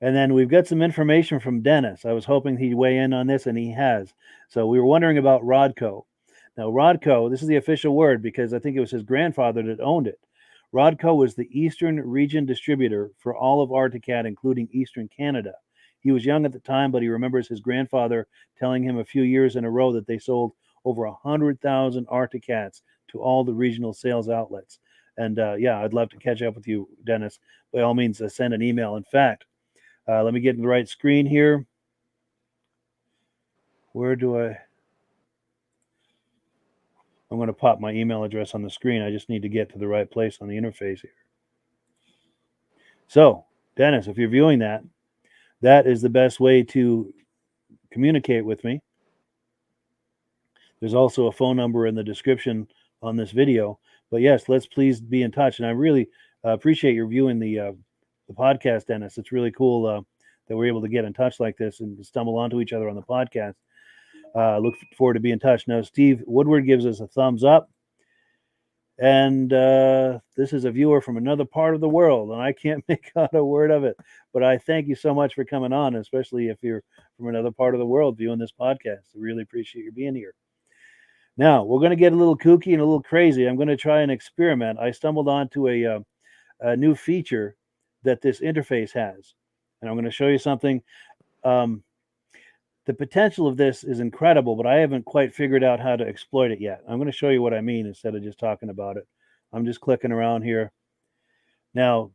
And then we've got some information from Dennis. I was hoping he'd weigh in on this, and he has. So we were wondering about Rodco. Now, Rodco, this is the official word because I think it was his grandfather that owned it. Rodco was the Eastern region distributor for all of Arcticat, including Eastern Canada. He was young at the time, but he remembers his grandfather telling him a few years in a row that they sold over 100,000 Arcticats to all the regional sales outlets. And yeah, I'd love to catch up with you, Dennis. By all means, send an email. In fact, let me get in the right screen here. Where do I'm going to pop my email address on the screen. I just need to get to the right place on the interface here. So, Dennis, if you're viewing that, that is the best way to communicate with me. There's also a phone number in the description on this video. But yes, let's please be in touch. And I really appreciate your viewing the podcast, Dennis. It's really cool that we're able to get in touch like this and stumble onto each other on the podcast. Look forward to being in touch. Now, Steve Woodward gives us a thumbs up. And this is a viewer from another part of the world, and I can't make out a word of it. But I thank you so much for coming on, especially if you're from another part of the world viewing this podcast. I really appreciate you being here. Now, we're going to get a little kooky and a little crazy. I'm going to try an experiment. I stumbled onto a new feature that this interface has, and I'm going to show you something. The potential of this is incredible, but I haven't quite figured out how to exploit it yet. I'm going to show you what I mean instead of just talking about it. I'm just clicking around here. Now,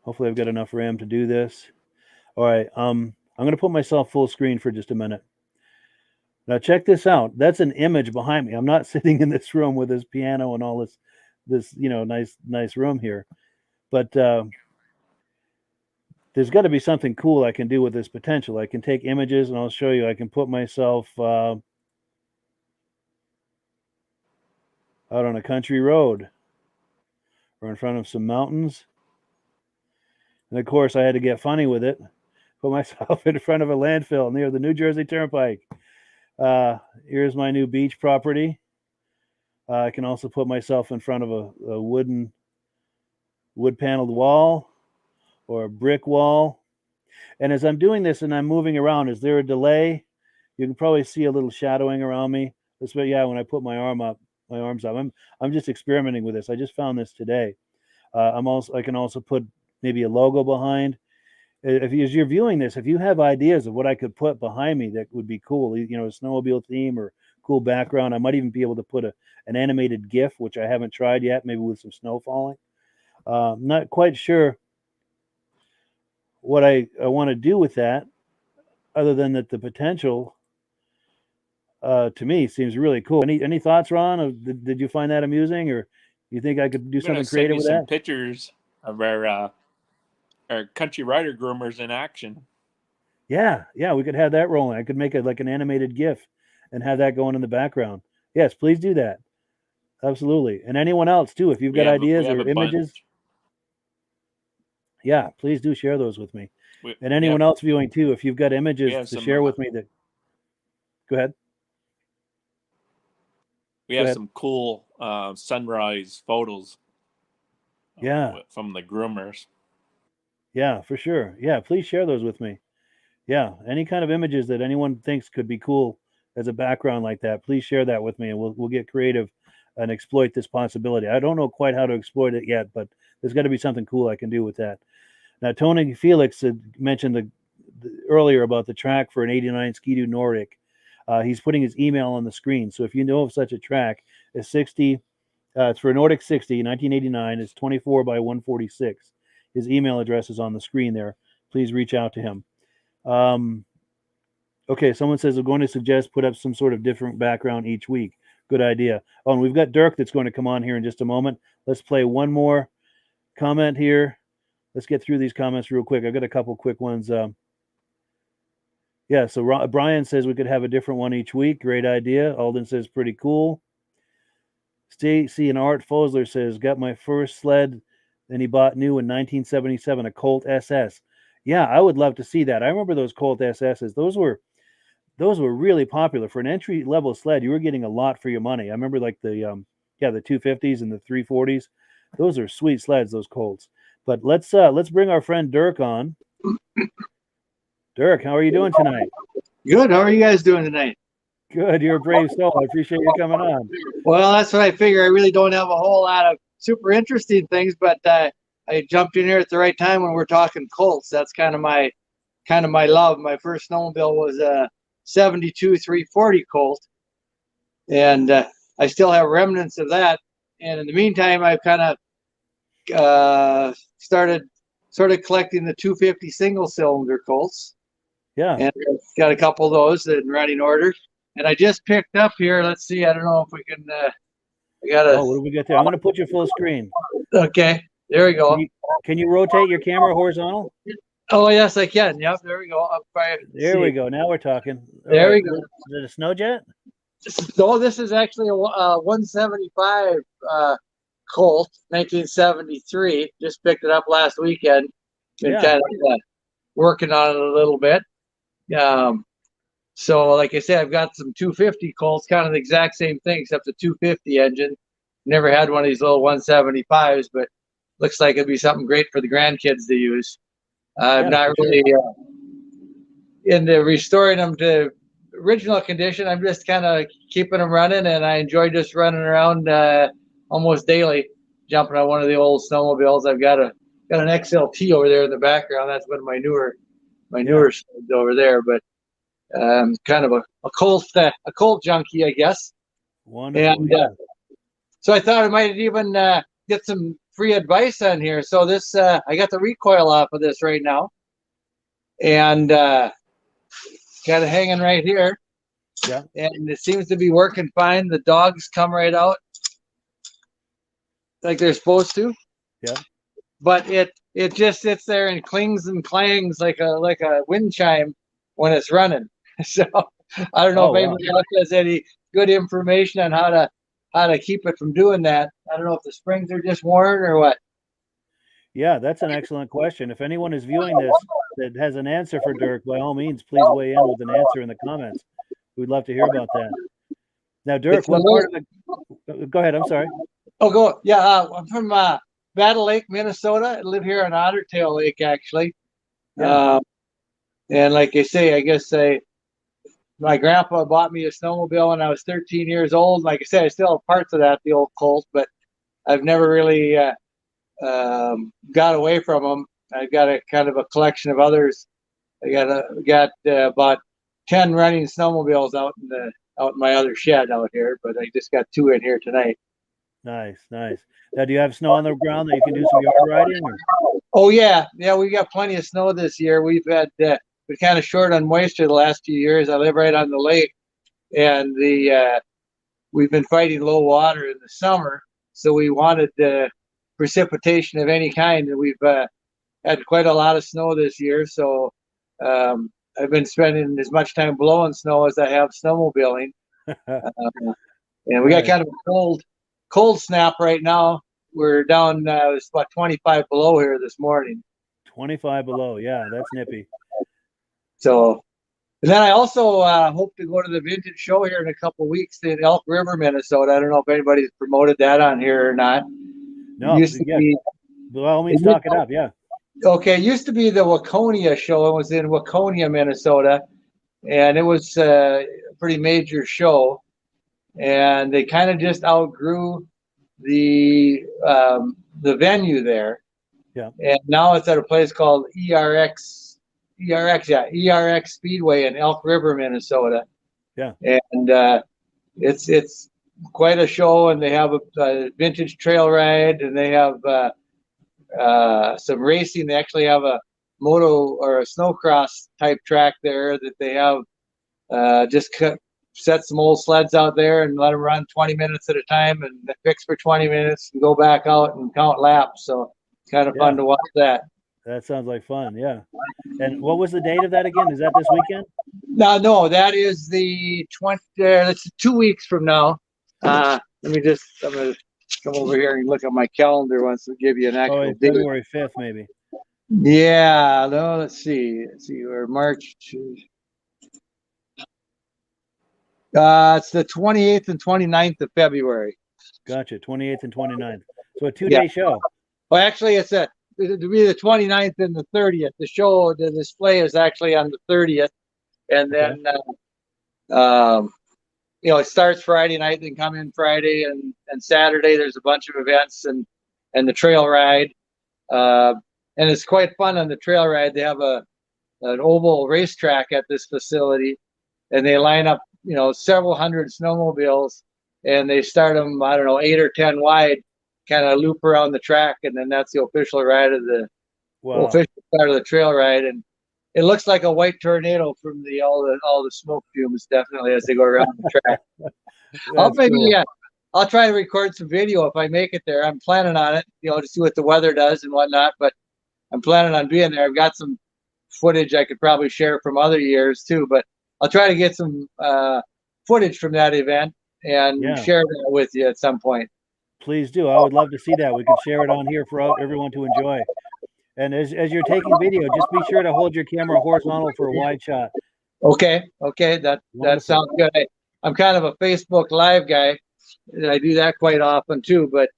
hopefully I've got enough RAM to do this. All right, I'm going to put myself full screen for just a minute. Now check this out. That's an image behind me. I'm not sitting in this room with this piano and all this nice room here. But there's got to be something cool I can do with this potential. I can take images, and I'll show you. I can put myself out on a country road or in front of some mountains. And of course, I had to get funny with it. Put myself in front of a landfill near the New Jersey Turnpike. Here's my new beach property. I can also put myself in front of a wood paneled wall or a brick wall. And as I'm doing this and I'm moving around, is there a delay? You can probably see a little shadowing around me. When I put my arms up. I'm just experimenting with this. I just found this today. I can also put maybe a logo behind. As you're viewing this, if you have ideas of what I could put behind me that would be cool, a snowmobile theme or cool background, I might even be able to put an animated GIF, which I haven't tried yet, maybe with some snow falling. I'm not quite sure what I want to do with that, other than that the potential to me seems really cool. Any thoughts, Ron? Did you find that amusing, or you think I could do something creative with that?
Pictures of our country rider groomers in action.
Yeah, we could have that rolling. I could make it like an animated GIF and have that going in the background. Yes, please do that. Absolutely. And anyone else too, if you've got ideas or images. Yeah, please do share those with me. And anyone else viewing too, if you've got images to share with me that. Go ahead.
We have some cool sunrise photos. From the groomers.
Yeah, for sure. Yeah, please share those with me. Yeah, any kind of images that anyone thinks could be cool as a background like that, please share that with me, and we'll get creative and exploit this possibility. I don't know quite how to exploit it yet, but there's got to be something cool I can do with that. Now, Tony Felix had mentioned earlier about the track for an 89 Ski-Doo Nordic. He's putting his email on the screen. So if you know of such a track, it's 60. It's for a Nordic 60, 1989. It's 24 by 146. His email address is on the screen there. Please reach out to him. Okay, someone says, I'm going to suggest put up some sort of different background each week. Good idea. Oh, and we've got Dirk that's going to come on here in just a moment. Let's play one more comment here. Let's get through these comments real quick. I've got a couple quick ones. So Brian says we could have a different one each week. Great idea. Alden says pretty cool. Stacy and Art Fosler says, got my first sled and he bought new in 1977, a Colt SS. Yeah, I would love to see that. I remember those Colt SSs. Those were really popular for an entry level sled. You were getting a lot for your money. I remember like the 250s and the 340s. Those are sweet sleds, those Colts. But let's bring our friend Dirk on. Dirk, how are you doing tonight?
Good. How are you guys doing tonight?
Good. You're a brave soul. I appreciate you coming on.
Well, that's what I figure. I really don't have a whole lot of super interesting things, but I jumped in here at the right time when we're talking Colts. That's kind of my love. My first snowmobile was a 72 340 Colt, and I still have remnants of that. And in the meantime, I've kind of started sort of collecting the 250 single cylinder Colts.
Yeah.
And I've got a couple of those in running order. And I just picked up here. Let's see. I don't know if we can. I got to.
Oh, what do we get there? I'm going to put you full screen.
Okay. There we go.
Can you rotate your camera horizontal?
Oh, yes, I can. Yep. There we go.
There we go. Now we're talking.
There we go.
Is it a snow jet?
No, this is actually a 175 Colt, 1973. Just picked it up last weekend. Been kind of working on it a little bit. So, like I said, I've got some 250 Colts, kind of the exact same thing, except the 250 engine. Never had one of these little 175s, but looks like it'd be something great for the grandkids to use. I'm not really into restoring them to original condition. I'm just kind of keeping them running, and I enjoy just running around almost daily, jumping on one of the old snowmobiles. I've got an XLT over there in the background. That's one of my newer sleds over there, but kind of a Colt junkie, I guess.
Wonderful.
And so I thought I might even get some free advice on here. So this, I got the recoil off of this right now, and got it hanging right here.
Yeah.
And it seems to be working fine. The dogs come right out like they're supposed to.
Yeah.
But it just sits there and clings and clangs like a wind chime when it's running. So I don't know if anybody else has any good information on how to keep it from doing that. I don't know if the springs are just worn or what.
Yeah, that's an excellent question. If anyone is viewing this that has an answer for Dirk, by all means, please weigh in with an answer in the comments. We'd love to hear about that. Now, Dirk,
It's
what
a
part of the? Go ahead. I'm sorry.
Oh, go. Yeah, I'm from Battle Lake, Minnesota. I live here on Ottertail Lake, actually.
Yeah.
And like I say, I guess my grandpa bought me a snowmobile when I was 13 years old. Like I said, I still have parts of that, the old Colt, but I've never really got away from them. I've got a kind of a collection of others. I got about 10 running snowmobiles out in my other shed out here, but I just got 2 in here tonight.
Nice. Now, do you have snow on the ground that you can do some yard riding? Or?
Oh yeah, we got plenty of snow this year. We've had we're kind of short on moisture the last few years. I live right on the lake, and we've been fighting low water in the summer, so we wanted precipitation of any kind, and we've had quite a lot of snow this year. So I've been spending as much time blowing snow as I have snowmobiling, and we got kind of a cold snap right now. We're down, it's about 25 below here this morning.
25 below. Yeah, that's nippy.
So, and then I also hope to go to the Vintage show here in a couple of weeks in Elk River, Minnesota. I don't know if anybody's promoted that on here or not.
No, by all means, talk it up. Yeah.
Okay, it used to be the Waconia show. It was in Waconia, Minnesota, and it was a pretty major show. And they kind of just outgrew the venue there.
Yeah. And
now it's at a place called ERX Speedway in Elk River, Minnesota.
Yeah.
And it's quite a show, and they have a vintage trail ride, and they have some racing. They actually have a moto or a snowcross type track there that they have set some old sleds out there and let them run 20 minutes at a time and fix for 20 minutes and go back out and count laps. So it's kind of fun to watch that.
That sounds like fun. Yeah. And what was the date of that again? Is that this weekend?
No, that is the 20. That's 2 weeks from now. I'm going to come over here and look at my calendar once to give you an actual date.
February 5th, maybe.
Yeah. No, let's see. We're March. It's the 28th and 29th of February.
Gotcha. 28th and 29th. So a 2-day show.
Well, actually, it'll be the 29th and the 30th. The display is actually on the 30th. And then, it starts Friday night, then come in Friday and Saturday. There's a bunch of events and the trail ride. And it's quite fun on the trail ride. They have an oval racetrack at this facility, and they line up, several hundred snowmobiles, and they start them, 8 or 10 wide, kind of loop around the track, and then that's the official ride of official start of the trail ride. And it looks like a white tornado from all the smoke fumes, definitely, as they go around the track. I'll try to record some video if I make it there. I'm planning on it, to see what the weather does and whatnot, but I'm planning on being there. I've got some footage I could probably share from other years too, but I'll try to get some footage from that event and share that with you at some point.
Please do. I would love to see that. We could share it on here for everyone to enjoy. And as you're taking video, just be sure to hold your camera horizontal for a wide shot.
Okay. That sounds good. I'm kind of a Facebook Live guy, and I do that quite often too. But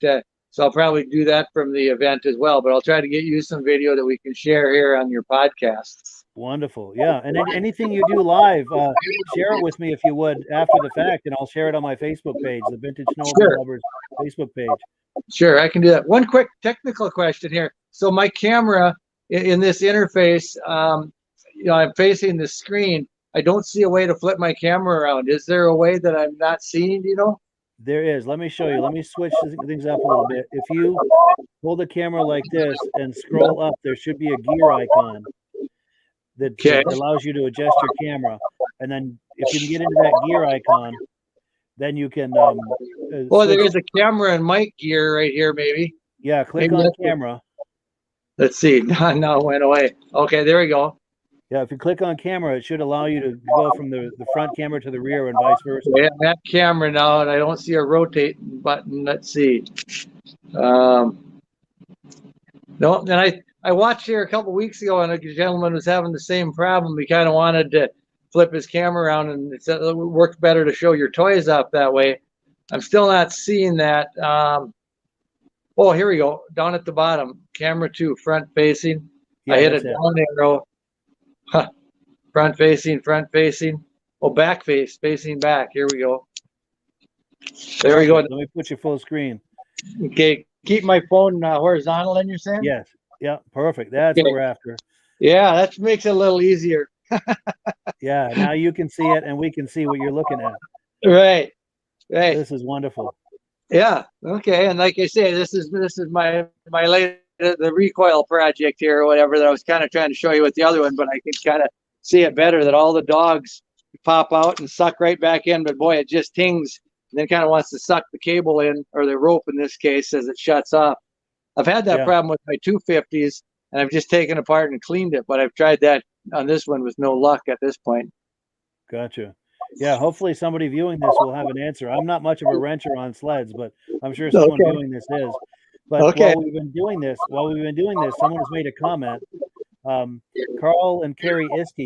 so I'll probably do that from the event as well. But I'll try to get you some video that we can share here on your podcast.
Wonderful. Yeah. And anything you do live, share it with me if you would after the fact, and I'll share it on my Facebook page, the Vintage Snowmobile Lovers Facebook page.
Sure, I can do that. One quick technical question here. So my camera in this interface, I'm facing the screen. I don't see a way to flip my camera around. Is there a way that I'm not seeing,
There is. Let me show you. Let me switch things up a little bit. If you hold the camera like this and scroll up, there should be a gear icon that allows you to adjust your camera. And then if you can get into that gear icon, then you can
there is a camera and mic gear right here, maybe.
Yeah, click on camera.
Let's see. No, it went away. Okay, there we go.
Yeah, if you click on camera, it should allow you to go from the front camera to the rear and vice versa.
Yeah, that camera now, and I don't see a rotate button. Let's see. No, and I watched here a couple weeks ago, and a gentleman was having the same problem. He kind of wanted to flip his camera around, and it works better to show your toys off that way. I'm still not seeing that. Oh, here we go. Down at the bottom, camera 2, front facing.
Yeah,
I hit a
that's it.
down arrow. Huh. Front facing, front facing. Oh, back facing back. Here we go. There we go.
Let me put you full screen.
Okay, keep my phone horizontal, then you're saying?
Yes. Yeah, perfect. That's what we're after.
Yeah, that makes it a little easier.
Yeah, now you can see it and we can see what you're looking at.
Right.
This is wonderful.
Yeah. Okay. And like I say, this is my latest the recoil project here or whatever that I was kind of trying to show you with the other one, but I can kind of see it better that all the dogs pop out and suck right back in, but boy, it just tings and then kind of wants to suck the cable in, or the rope in this case, as it shuts off. I've had that problem with my 250s, and I've just taken apart and cleaned it, but I've tried that on this one with no luck at this point.
Gotcha. Yeah, hopefully somebody viewing this will have an answer. I'm not much of a wrencher on sleds, but I'm sure someone viewing this is. But while we've been doing this, someone has made a comment. Carl and Carrie Iskey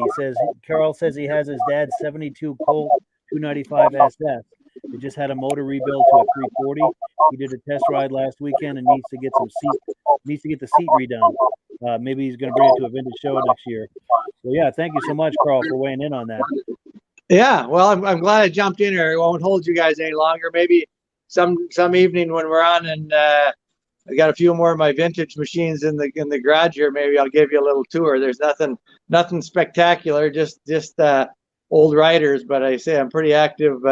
Carl says he has his dad's 72 Colt 295 SS. It just had a motor rebuild to a 340. He did a test ride last weekend and needs to get the seat redone. Maybe he's going to bring it to a vintage show next year. So yeah, thank you so much, Carl, for weighing in on that.
Yeah, well, I'm glad I jumped in here. I won't hold you guys any longer. Maybe some evening when we're on and I got a few more of my vintage machines in the garage here. Maybe I'll give you a little tour. There's nothing spectacular, just old riders. But I say I'm pretty active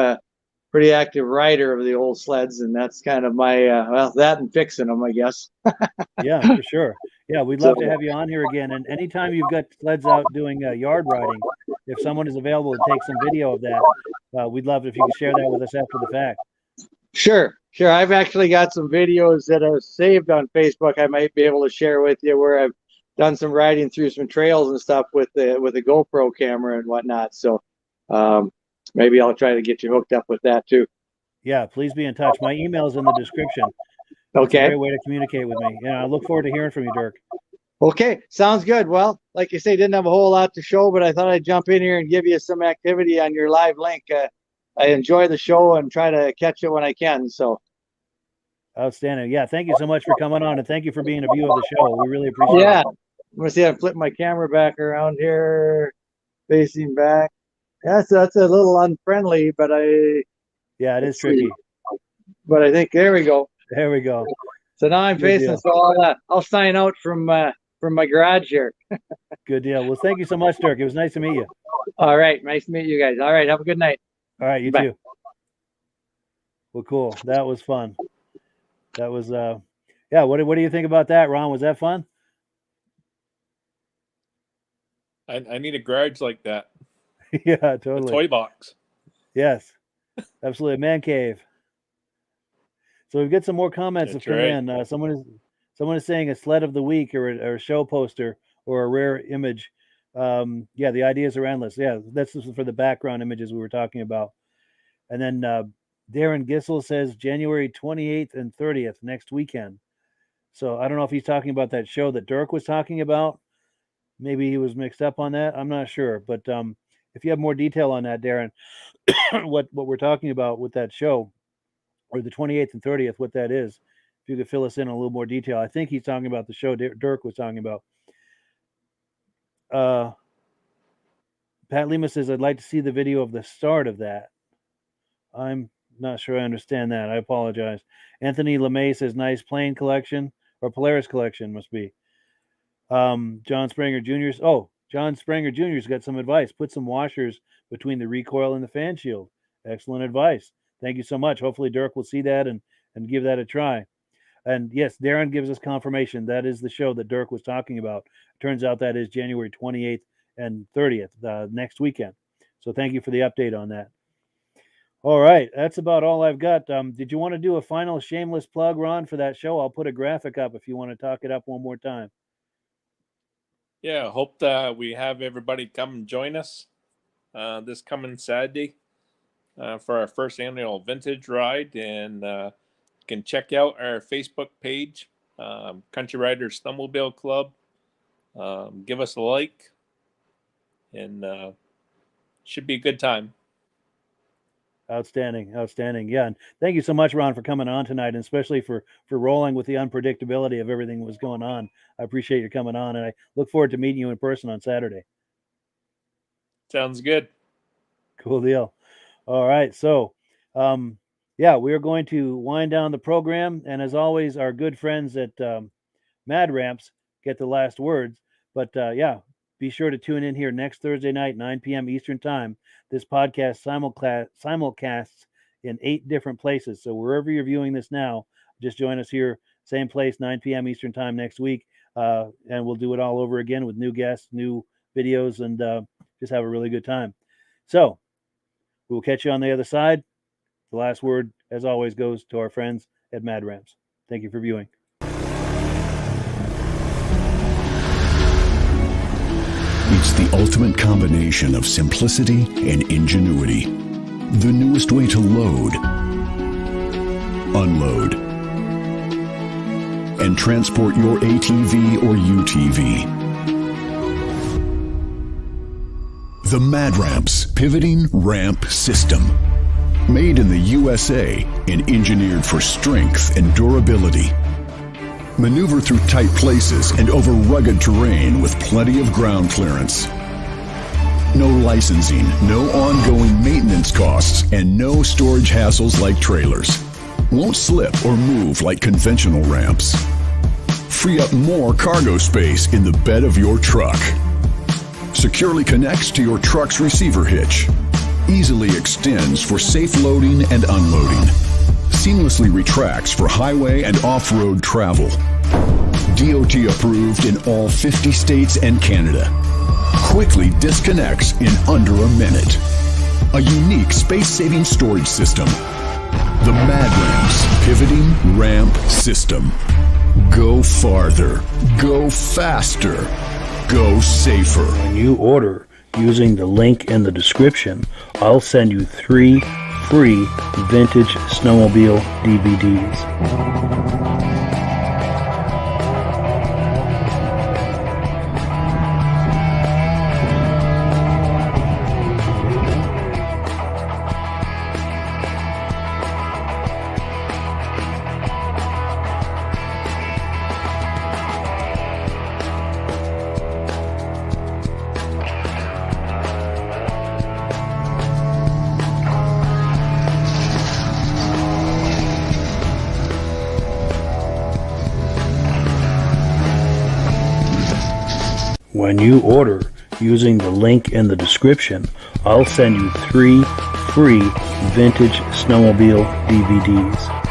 rider of the old sleds, and that's kind of my that and fixing them, I guess.
Yeah, for sure. Yeah, we'd love to have you on here again. And anytime you've got sleds out doing yard riding, if someone is available to take some video of that, we'd love it if you could share that with us after the fact.
Sure. I've actually got some videos that are saved on Facebook I might be able to share with you where I've done some riding through some trails and stuff with the GoPro camera and whatnot. So maybe I'll try to get you hooked up with that too.
Yeah, please be in touch. My email is in the description.
Okay.
It's a great way to communicate with me. Yeah, I look forward to hearing from you, Dirk.
Okay, sounds good. Well, like you say, didn't have a whole lot to show, but I thought I'd jump in here and give you some activity on your live link. I enjoy the show and try to catch it when I can. So
outstanding. Yeah, thank you so much for coming on, and thank you for being a viewer of the show. We really appreciate it.
Yeah, I'm gonna see. I flip my camera back around here, facing back. Yeah, so that's a little unfriendly, but
yeah, it is tricky.
But I think there we go.
There we go.
So now I'm facing. So I'll sign out from my garage here.
Good deal. Well, thank you so much, Dirk. It was nice to meet you.
All right, nice to meet you guys. All right, have a good night.
All right, you too. Well, cool. That was fun. That was yeah. What do you think about that, Ron? Was that fun?
I need a garage like that.
Yeah, totally.
A toy box.
Yes, absolutely. A man cave. So we've got some more comments that come in. Someone is saying a sled of the week or a show poster or a rare image. Yeah, the ideas are endless. Yeah, that's just for the background images we were talking about. And then Darren Gissel says January 28th and 30th next weekend. So I don't know if he's talking about that show that Dirk was talking about. Maybe he was mixed up on that. I'm not sure. But if you have more detail on that, Darren, what we're talking about with that show, or the 28th and 30th, what that is, if you could fill us in a little more detail. I think he's talking about the show Dirk was talking about. Pat Lima says, I'd like to see the video of the start of that. I'm not sure I understand that. I apologize. Anthony LeMay says, nice plane collection, or Polaris collection must be. John Springer Jr.'s. Oh, John Springer Jr.'s got some advice. Put some washers between the recoil and the fan shield. Excellent advice. Thank you so much. Hopefully Dirk will see that and give that a try. And yes, Darren gives us confirmation. That is the show that Dirk was talking about. Turns out that is January 28th and 30th, next weekend. So thank you for the update on that. All right. That's about all I've got. Did you want to do a final shameless plug, Ron, for that show? I'll put a graphic up if you want to talk it up one more time.
Yeah, I hope that we have everybody come and join us this coming Saturday for our first annual vintage ride. And you can check out our Facebook page, Country Riders Snowmobile Club. Give us a like and should be a good time.
Outstanding. Yeah, and thank you so much, Ron, for coming on tonight, and especially for rolling with the unpredictability of everything that was going on. I appreciate you coming on, and I look forward to meeting you in person on Saturday.
Sounds good.
Cool deal. All right, so yeah, we are going to wind down the program, and as always, our good friends at Mad Ramps get the last words. But yeah, be sure to tune in here next Thursday night, 9 p.m. Eastern Time. This podcast simulcasts in 8 different places. So wherever you're viewing this now, just join us here, same place, 9 p.m. Eastern Time next week. And we'll do it all over again with new guests, new videos, and just have a really good time. So we'll catch you on the other side. The last word, as always, goes to our friends at Mad Ramps. Thank you for viewing.
It's the ultimate combination of simplicity and ingenuity. The newest way to load, unload, and transport your ATV or UTV. The Mad Ramps Pivoting Ramp System. Made in the USA and engineered for strength and durability. Maneuver through tight places and over rugged terrain with plenty of ground clearance. No licensing, no ongoing maintenance costs, and no storage hassles like trailers. Won't slip or move like conventional ramps. Free up more cargo space in the bed of your truck. Securely connects to your truck's receiver hitch. Easily extends for safe loading and unloading. Seamlessly retracts for highway and off-road travel. DOT approved in all 50 states and Canada. Quickly disconnects in under a minute. A unique space-saving storage system. The Mad Ramps Pivoting Ramp System. Go farther. Go faster. Go safer.
When you order using the link in the description, I'll send you 3 free Vintage Snowmobile DVDs. When you order using the link in the description, I'll send you 3 free Vintage Snowmobile DVDs.